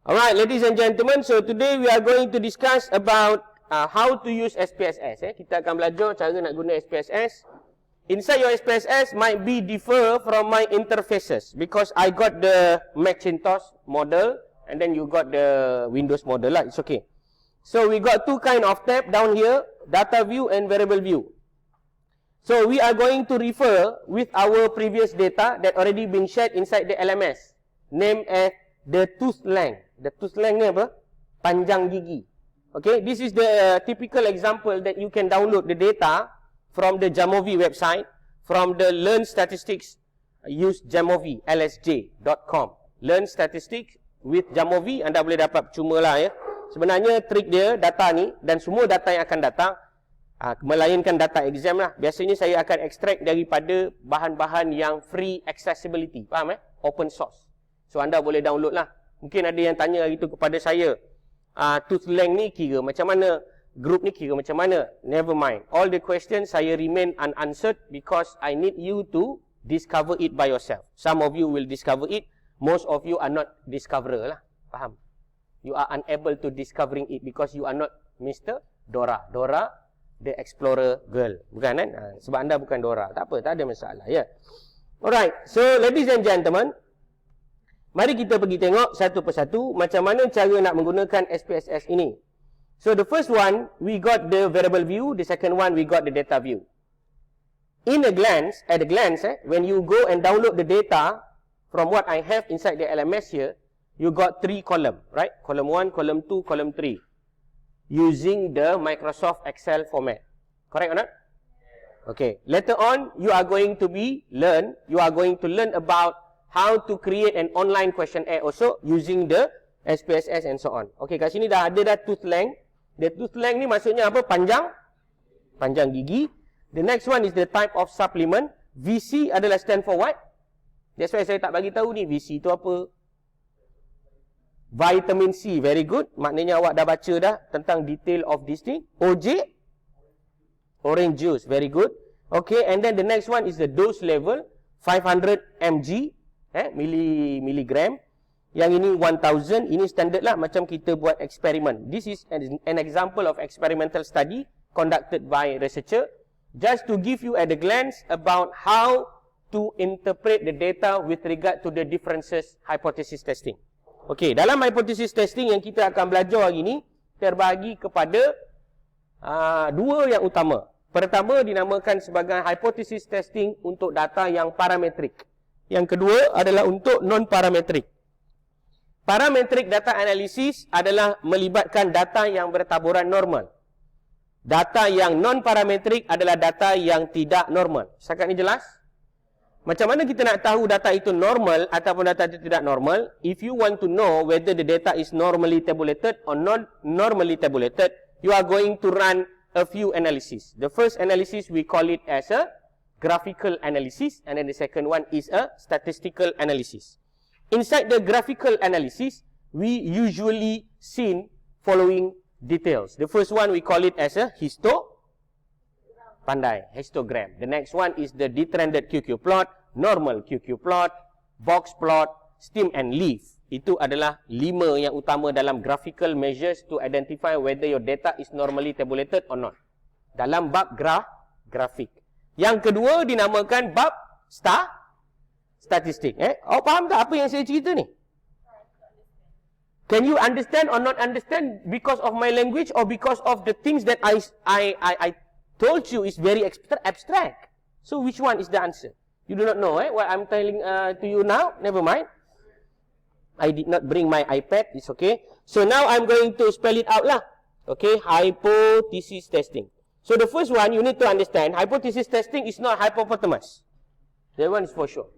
Alright, ladies and gentlemen, so today we are going to discuss about how to use SPSS. Kita akan belajar cara nak guna SPSS. Inside your SPSS might be differ from my interfaces because I got the Macintosh model and then you got the Windows model lah. It's okay. So we got two kind of tab down here, data view and variable view. So we are going to refer with our previous data that already been shared inside the LMS, named as the tooth length. The tooth length ni apa? Panjang gigi. Okay, this is the typical example that you can download the data from the Jamovi website, from the Learn Statistics, use Jamovi, lsj.com. Learn Statistics with Jamovi, anda boleh dapat percuma lah ya. Sebenarnya trik dia, data ni, dan semua data yang akan datang, melainkan data exam lah. Biasanya saya akan extract daripada bahan-bahan yang free accessibility. Faham Open source. So anda boleh download lah. Mungkin ada yang tanya hari tu kepada saya, tooth length ni kira macam mana? Group ni kira macam mana? Never mind. All the questions saya remain unanswered because I need you to discover it by yourself. Some of you will discover it. Most of you are not discoverer lah. Faham? You are unable to discovering it because you are not Mr. Dora. Dora, the explorer girl. Bukan kan? Sebab anda bukan Dora. Tak apa, tak ada masalah. Ya. Yeah. Alright. So, ladies and gentlemen, mari kita pergi tengok satu persatu macam mana cara nak menggunakan SPSS ini. So the first one, we got the variable view. The second one, we got the data view. In a glance, at a glance, when you go and download the data from what I have inside the LMS here, you got 3 column, right? Column 1, column 2, column 3. Using the Microsoft Excel format. Correct or not? Okay. Later on, you are going to learn about how to create an online questionnaire also using the SPSS and so on. Okay, kat sini dah ada dah tooth length. The tooth length ni maksudnya apa? Panjang gigi. The next one is the type of supplement. VC adalah stand for what? That's why saya tak bagi tahu ni VC tu apa. Vitamin C, very good. Maknanya awak dah baca dah tentang detail of this thing. OJ, orange juice, very good. Okay, and then the next one is the dose level, 500 mg. Miligram. Yang ini 1000, ini standard lah macam kita buat eksperimen. This is an example of experimental study conducted by researcher, just to give you at a glance about how to interpret the data with regard to the differences hypothesis testing. Okay, dalam hypothesis testing yang kita akan belajar hari ini terbahagi kepada dua yang utama. Pertama dinamakan sebagai hypothesis testing untuk data yang parametrik. Yang kedua adalah untuk non-parametrik. Parametrik data analysis adalah melibatkan data yang bertaburan normal. Data yang non-parametrik adalah data yang tidak normal. Setakat ni jelas? Macam mana kita nak tahu data itu normal ataupun data itu tidak normal? If you want to know whether the data is normally tabulated or not normally tabulated, you are going to run a few analysis. The first analysis we call it as a graphical analysis, and then the second one is a statistical analysis. Inside the graphical analysis, we usually see following details. The first one we call it as a histogram. The next one is the detrended QQ plot, normal QQ plot, box plot, stem and leaf. Itu adalah 5 yang utama dalam graphical measures to identify whether your data is normally tabulated or not. Dalam bab grafik. Yang kedua dinamakan bab statistik. Awak faham tak apa yang saya cerita ni? Can you understand or not understand because of my language or because of the things that I told you is very abstract? So which one is the answer? You do not know what I'm telling to you now? Never mind. I did not bring my iPad. It's okay. So now I'm going to spell it out lah. Okay, hypothesis testing. So the first one, you need to understand, hypothesis testing is not hippopotamus. That one is for sure.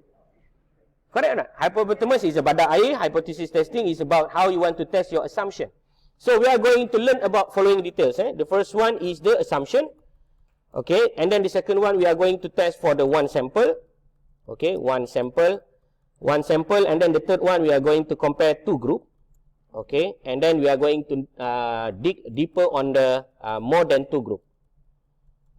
Correct or not? Hippopotamus is a badak air. Hypothesis testing is about how you want to test your assumption. So we are going to learn about following details. The first one is the assumption. Okay, and then the second one, we are going to test for the one sample. Okay, one sample, and then the third one, we are going to compare 2 group. Okay, and then we are going to dig deeper on the more than 2 group.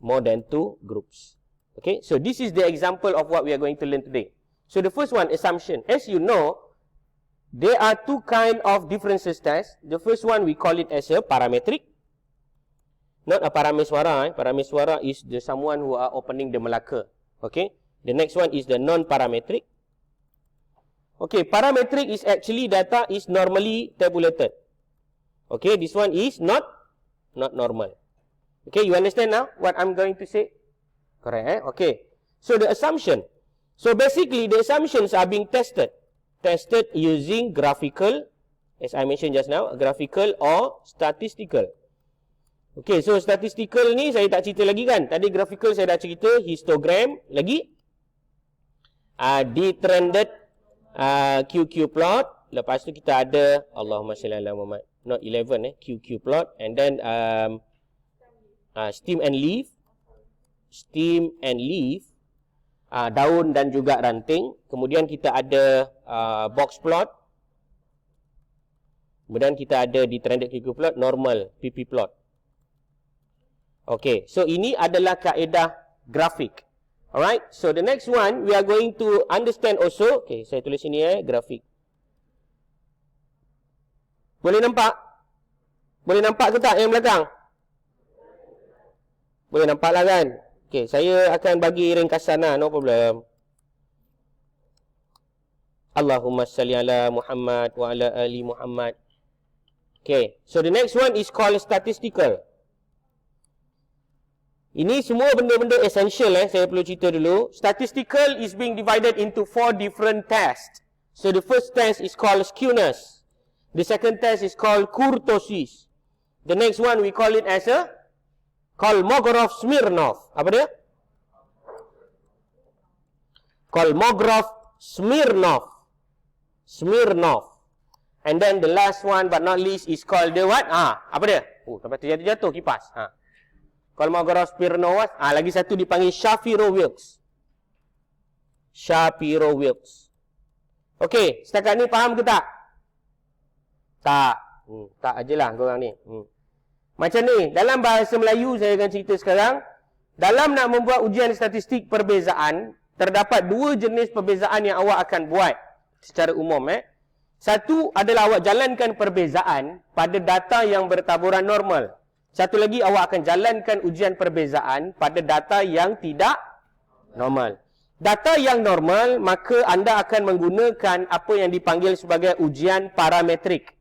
More than 2 groups. Okay, so this is the example of what we are going to learn today. So the first one, assumption. As you know, There are two kind of differences test. The first one we call it as a parametric. Not a Parameswara. Parameswara is the someone who are opening the Melaka. Okay. The next one is the non-parametric. Okay, parametric is actually data is normally tabulated. Okay, this one is not normal. Okay, you understand now what I'm going to say? Correct, eh? Okay. So the assumption. So basically the assumptions are being tested. Tested using graphical, as I mentioned just now, graphical or statistical. Okay, so statistical ni saya tak cerita lagi kan. Tadi graphical saya dah cerita, histogram lagi. Detrended QQ plot. Lepas tu kita ada Allahumma shalli ala Muhammad. Not 11 QQ plot. And then stem and leaf. Stem and leaf. Daun dan juga ranting. Kemudian kita ada box plot. Kemudian kita ada detrended QQ plot, normal PP plot. Okay, so ini adalah kaedah grafik. Alright, so the next one we are going to understand also. Okay, saya tulis sini grafik. Boleh nampak? Boleh nampak ke tak yang belakang? Boleh nampak lah kan? Okay, saya akan bagi ringkasan lah, no problem. Allahumma salli ala Muhammad wa ala ali Muhammad. Okay, so the next one is called statistical. Ini semua benda-benda essential saya perlu cerita dulu. Statistical is being divided into 4 different tests. So the first test is called skewness. The second test is called kurtosis. The next one we call it as a Kolmogorov-Smirnov. Apa dia? Kolmogorov-Smirnov. Smirnov. And then the last one but not least is called the what? Apa dia? Sampai terjatuh kipas. Kolmogorov-Smirnov. Lagi satu dipanggil Shapiro-Wilks. Shapiro-Wilks. Okey, setakat ni faham ke tak? Tak. Tak ajalah korang ni. Macam ni, dalam bahasa Melayu saya akan cerita sekarang. Dalam nak membuat ujian statistik perbezaan, terdapat 2 jenis perbezaan yang awak akan buat secara umum. Satu adalah awak jalankan perbezaan pada data yang bertaburan normal. Satu lagi awak akan jalankan ujian perbezaan pada data yang tidak normal. Data yang normal, maka anda akan menggunakan apa yang dipanggil sebagai ujian parametrik.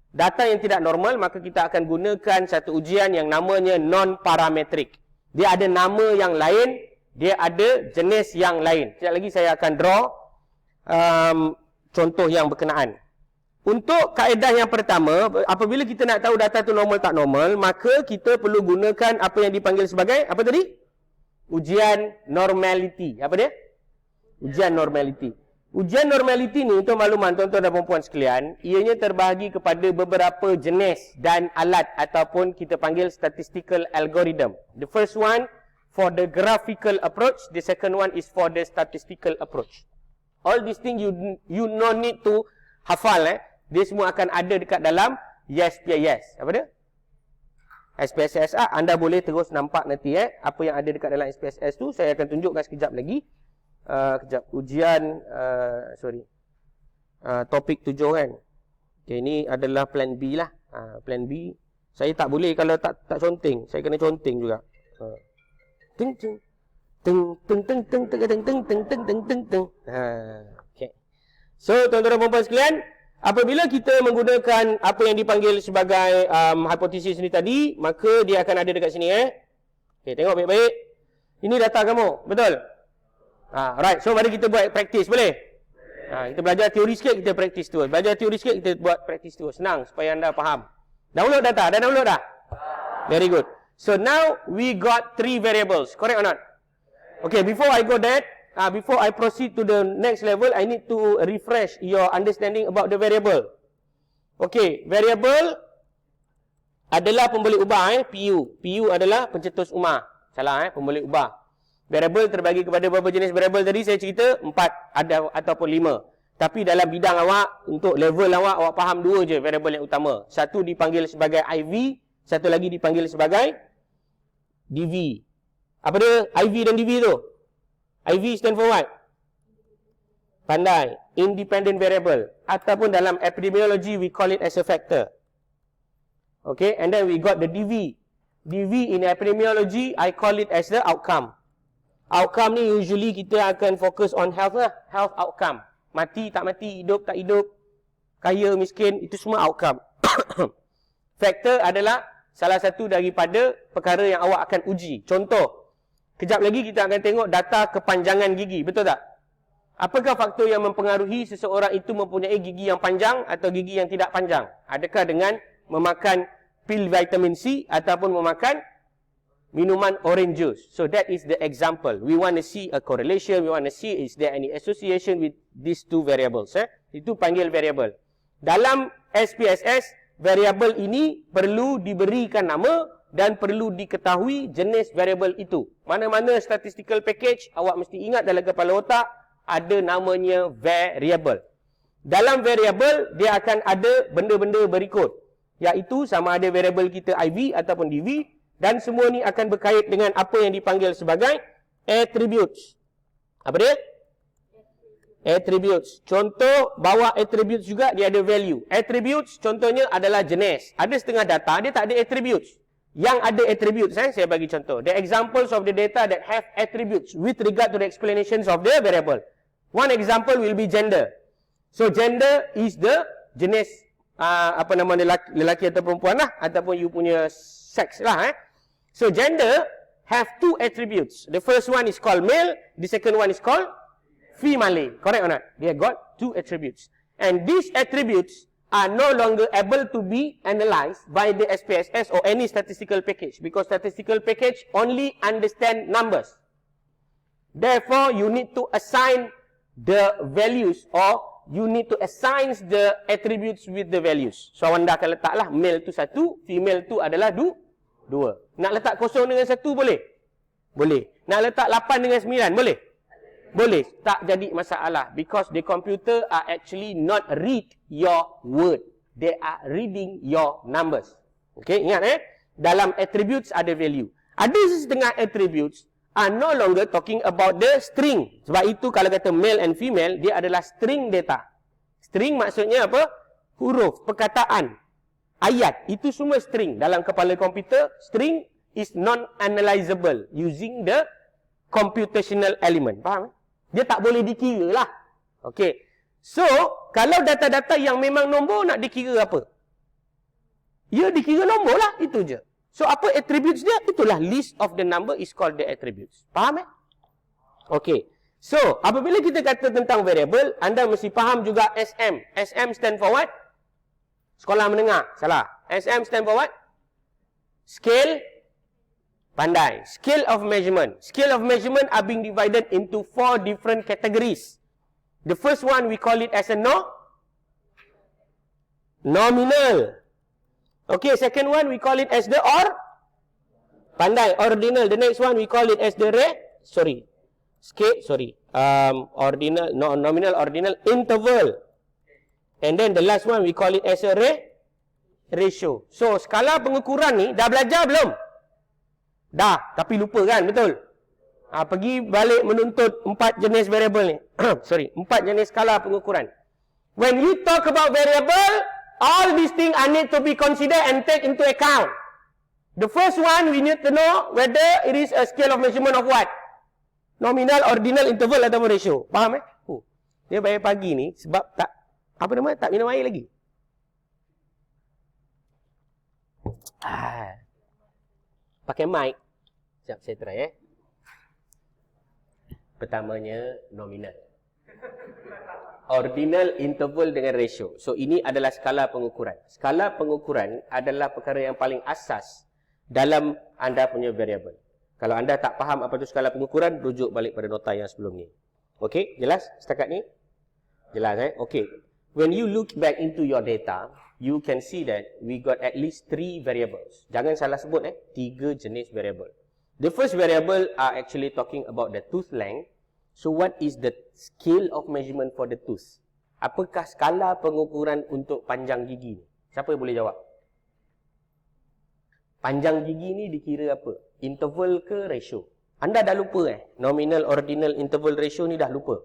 Data yang tidak normal, maka kita akan gunakan satu ujian yang namanya non-parametrik. Dia ada nama yang lain, dia ada jenis yang lain. Sekejap lagi saya akan draw contoh yang berkenaan. Untuk kaedah yang pertama, apabila kita nak tahu data tu normal tak normal, maka kita perlu gunakan apa yang dipanggil sebagai, apa tadi? Ujian normality. Apa dia? Ujian normality. Ujian normality ni untuk makluman tuan-tuan dan puan-puan sekalian, ianya terbahagi kepada beberapa jenis dan alat ataupun kita panggil statistical algorithm. The first one for the graphical approach, the second one is for the statistical approach. All these things you no need to hafal. Dia semua akan ada dekat dalam YesPIS. Apa dia? SPSS. Anda boleh terus nampak nanti apa yang ada dekat dalam SPSS tu. Saya akan tunjukkan sekejap lagi. Kejap, ujian topik 7 kan. Okay, ini adalah plan B lah. Plan B. Saya tak boleh kalau tak conteng. Saya kena conteng juga. Ting ting ting ting ting ting ting ting ting ting ting ting ting ting. Okay. So tuan-tuan dan puan-puan sekalian, apabila kita menggunakan apa yang dipanggil sebagai hipotesis ni tadi, maka dia akan ada dekat sini Okay, tengok baik-baik. Ini data kamu, betul? Right, so mari kita buat praktis, boleh? Kita belajar teori sikit, kita praktis tu. Belajar teori sikit, kita buat praktis tu. Senang, supaya anda faham. Download data, dah download dah? Very good. So now, we got 3 variables, correct or not? Okay, before I go that, before I proceed to the next level, I need to refresh your understanding about the variable. Okay, variable adalah pemboleh ubah, PU. PU adalah pencetus umah. Salah, pemboleh ubah. Variable terbagi kepada berapa jenis variable tadi saya cerita? 4 ada ataupun 5. Tapi dalam bidang awak, untuk level awak faham 2 je variable yang utama. Satu dipanggil sebagai IV, satu lagi dipanggil sebagai DV. Apa dia IV dan DV tu? IV stand for what? Pandai. Independent variable. Ataupun dalam epidemiology, we call it as a factor. Okay, and then we got the DV. DV in epidemiology, I call it as the outcome. Outcome ni usually kita akan fokus on health lah. Health outcome. Mati tak mati, hidup tak hidup, kaya miskin, itu semua outcome. Factor adalah salah satu daripada perkara yang awak akan uji. Contoh, kejap lagi kita akan tengok data kepanjangan gigi, betul tak? Apakah faktor yang mempengaruhi seseorang itu mempunyai gigi yang panjang atau gigi yang tidak panjang? Adakah dengan memakan pil vitamin C ataupun memakan minuman orange juice? So that is the example. We want to see a correlation. We want to see is there any association with these two variables. Itu panggil variable. Dalam SPSS, variable ini perlu diberikan nama dan perlu diketahui jenis variable itu. Mana-mana statistical package, awak mesti ingat dalam kepala otak, ada namanya variable. Dalam variable, dia akan ada benda-benda berikut. Iaitu sama ada variable kita IV ataupun DV. Dan semua ni akan berkait dengan apa yang dipanggil sebagai attributes. Apa dia? Attributes. Contoh, bawah attributes juga dia ada value. Attributes contohnya adalah jenis. Ada setengah data, dia tak ada attributes. Yang ada attributes, saya bagi contoh. The examples of the data that have attributes with regard to the explanations of the variable. One example will be gender. So, gender is the jenis, apa nama lelaki atau perempuan lah. Ataupun you punya sex lah. So, gender have two attributes. The first one is called male. The second one is called female. Correct or not? They have got two attributes. And these attributes are no longer able to be analyzed by the SPSS or any statistical package. Because statistical package only understand numbers. Therefore, you need to assign the values or you need to assign the attributes with the values. So, anda akan letaklah male tu 1, female tu adalah 2. Nak letak 0 dengan 1 boleh? Boleh. Nak letak 8 dengan 9 boleh? Boleh. Tak jadi masalah. Because the computer are actually not read your word. They are reading your numbers. Okay, ingat dalam attributes ada value. Ada setengah attributes are no longer talking about the string. Sebab itu kalau kata male and female, dia adalah string data. String maksudnya apa? Huruf, perkataan, ayat. Itu semua string. Dalam kepala komputer, string is non-analyzable using the computational element. Faham? Dia tak boleh dikira lah. Okay. So, kalau data-data yang memang nombor nak dikira apa? Ya, dikira nombor lah. Itu je. So, apa attributes dia? Itulah list of the number is called the attributes. Faham Okay. So, apabila kita kata tentang variable, anda mesti faham juga SM. SM stand for what? Sekolah menengah. Salah. SM stand for what? Scale. Pandai. Scale of measurement. Scale of measurement are being divided into 4 different categories. The first one we call it as a nominal. Okay, second one we call it as the pandai, ordinal. The next one we call it as the ordinal, nominal, ordinal, interval. And then the last one we call it as a ratio. So, skala pengukuran ni dah belajar belum? Dah, tapi lupa kan, betul? Pergi balik menuntut 4 jenis variable ni. 4 jenis skala pengukuran. When you talk about variable, all these things are need to be considered and take into account. The first one, we need to know whether it is a scale of measurement of what? Nominal, ordinal, interval atau ratio. Faham Dia bayar pagi ni sebab tak minum air lagi. Pakai mic. Sekejap, saya try Pertamanya, nominal. Ordinal, interval dengan ratio. So, ini adalah skala pengukuran. Skala pengukuran adalah perkara yang paling asas dalam anda punya variable. Kalau anda tak faham apa itu skala pengukuran, rujuk balik pada nota yang sebelum ni. Okey, jelas setakat ni? Jelas Okey. When you look back into your data, you can see that we got at least 3 variables. Jangan salah sebut 3 jenis variable. The first variable are actually talking about the tooth length. So, what is the scale of measurement for the tooth? Apakah skala pengukuran untuk panjang gigi ni? Siapa yang boleh jawab? Panjang gigi ni dikira apa? Interval ke ratio? Anda dah lupa Nominal, ordinal, interval, ratio ni dah lupa.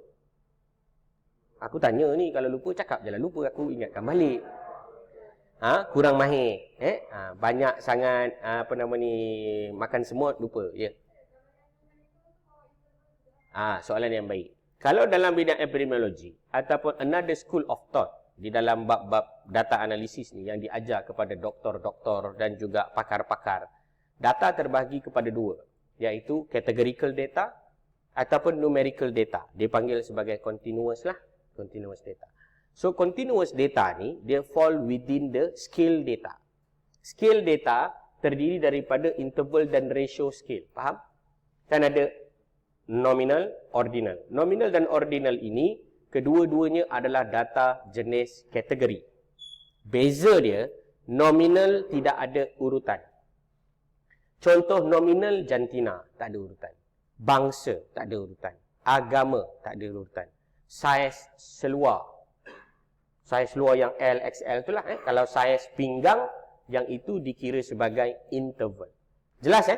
Aku tanya ni, kalau lupa cakap je lah lupa, aku ingatkan balik. Kurang mahir. Banyak sangat makan semut, lupa. Ya. Soalan yang baik. Kalau dalam bidang epidemiologi ataupun another school of thought di dalam bab-bab data analisis ni yang diajar kepada doktor-doktor dan juga pakar-pakar, data terbahagi kepada dua, iaitu categorical data ataupun numerical data. Dia panggil sebagai continuous data. So continuous data ni dia fall within the scale data. Scale data terdiri daripada interval dan ratio scale. Faham? Kan ada nominal, ordinal. Nominal dan ordinal ini kedua-duanya adalah data jenis kategori. Beza dia, nominal tidak ada urutan. Contoh nominal jantina, tak ada urutan. Bangsa, tak ada urutan. Agama, tak ada urutan. Saiz seluar. Saiz luar yang L, XL itulah. Kalau saiz pinggang, yang itu dikira sebagai interval. Jelas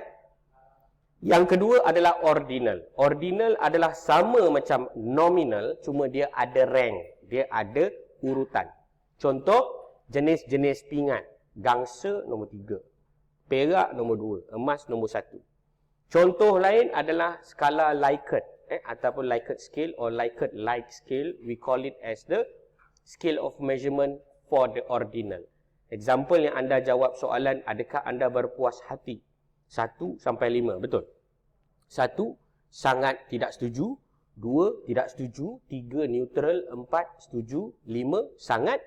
Yang kedua adalah ordinal. Ordinal adalah sama macam nominal, cuma dia ada rank. Dia ada urutan. Contoh, jenis-jenis pingat. Gangsa nombor 3. Perak nombor 2. Emas nombor 1. Contoh lain adalah skala Likert. Ataupun Likert scale or Likert like scale. We call it as the scale of measurement for the ordinal. Example yang anda jawab soalan, adakah anda berpuas hati? 1 sampai 5, betul? 1, sangat tidak setuju. 2, tidak setuju. 3, neutral. 4, setuju. 5, sangat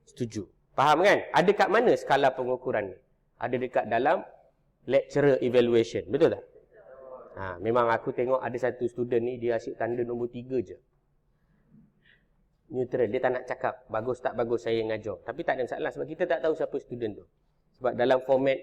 setuju. Faham kan? Ada kat mana skala pengukuran ni? Ada dekat dalam lecturer evaluation, betul tak? Memang aku tengok ada satu student ni, dia asyik tanda nombor 3 je. Neutral, dia tak nak cakap bagus tak bagus saya ngajar. Tapi tak ada masalah sebab kita tak tahu siapa student tu. Sebab dalam format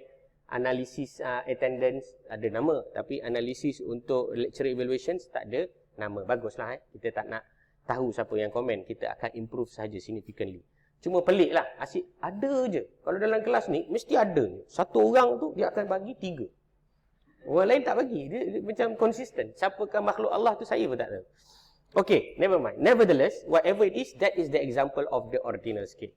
analisis attendance ada nama, tapi analisis untuk lecturer evaluations tak ada nama. Baguslah kita tak nak tahu siapa yang komen, kita akan improve saja significantly. Cuma pelik lah, asyik ada je. Kalau dalam kelas ni mesti ada. Satu orang tu dia akan bagi 3. Orang lain tak bagi. Dia macam konsisten. Siapakah makhluk Allah tu saya pun tak tahu. Okay, never mind. Nevertheless, whatever it is, that is the example of the ordinal scale.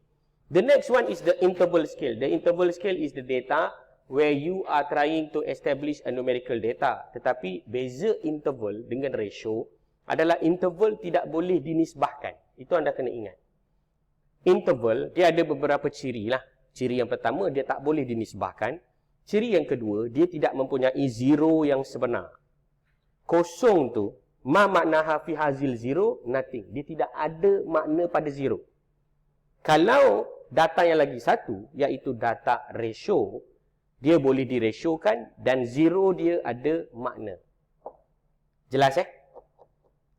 The next one is the interval scale. The interval scale is the data where you are trying to establish a numerical data. Tetapi beza interval dengan ratio adalah interval tidak boleh dinisbahkan. Itu anda kena ingat. Interval, dia ada beberapa ciri lah. Ciri yang pertama, dia tak boleh dinisbahkan. Ciri yang kedua, dia tidak mempunyai zero yang sebenar. Kosong tu, ma maknaha fi hazil zero, nothing. Dia tidak ada makna pada zero. Kalau data yang lagi satu, iaitu data ratio, dia boleh diratiokan dan zero dia ada makna. Jelas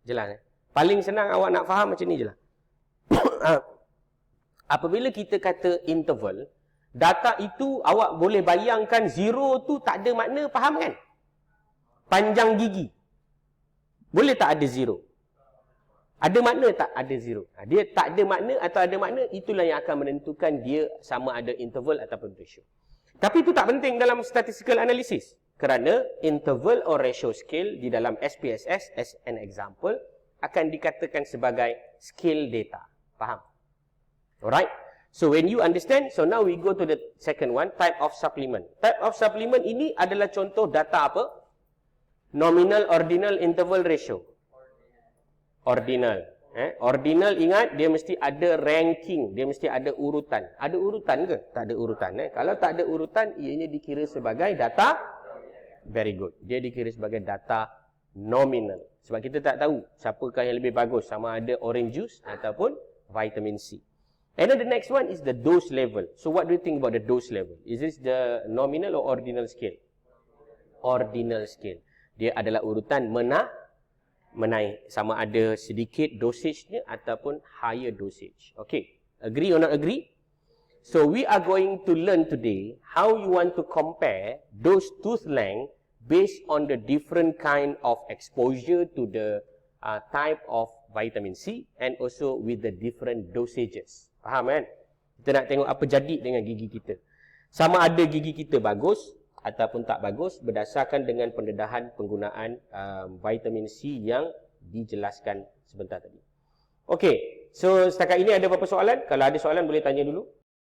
Jelas Paling senang awak nak faham macam ni je lah. Apabila kita kata interval, data itu awak boleh bayangkan zero tu tak ada makna, faham kan? Panjang gigi. Boleh tak ada zero? Ada makna tak ada zero? Dia tak ada makna atau ada makna, itulah yang akan menentukan dia sama ada interval ataupun ratio. Tapi itu tak penting dalam statistical analysis. Kerana interval or ratio scale di dalam SPSS, as an example, akan dikatakan sebagai scale data. Faham? Alright? So when you understand, so now we go to the second one, type of supplement. Type of supplement ini adalah contoh data apa? Nominal, ordinal, interval, ratio. Ordinal. Ordinal, ingat, dia mesti ada ranking. Dia mesti ada urutan. Ada urutan ke? Tak ada urutan. Kalau tak ada urutan, ianya dikira sebagai data. Very good. Dia dikira sebagai data nominal. Sebab kita tak tahu siapakah yang lebih bagus, sama ada orange juice ataupun vitamin C. And then the next one is the dose level. So what do you think about the dose level? Is this the nominal or ordinal scale? Ordinal scale. Dia adalah urutan menaik. Sama ada sedikit dosage-nya ataupun higher dosage. Okay. Agree or not agree? So we are going to learn today how you want to compare those tooth length based on the different kind of exposure to the type of vitamin C and also with the different dosages. Faham kan? Kita nak tengok apa jadi dengan gigi kita. Sama ada gigi kita bagus ataupun tak bagus berdasarkan dengan pendedahan penggunaan vitamin C yang dijelaskan sebentar tadi. Okay, So, setakat ini ada apa-apa soalan? Kalau ada soalan boleh tanya dulu.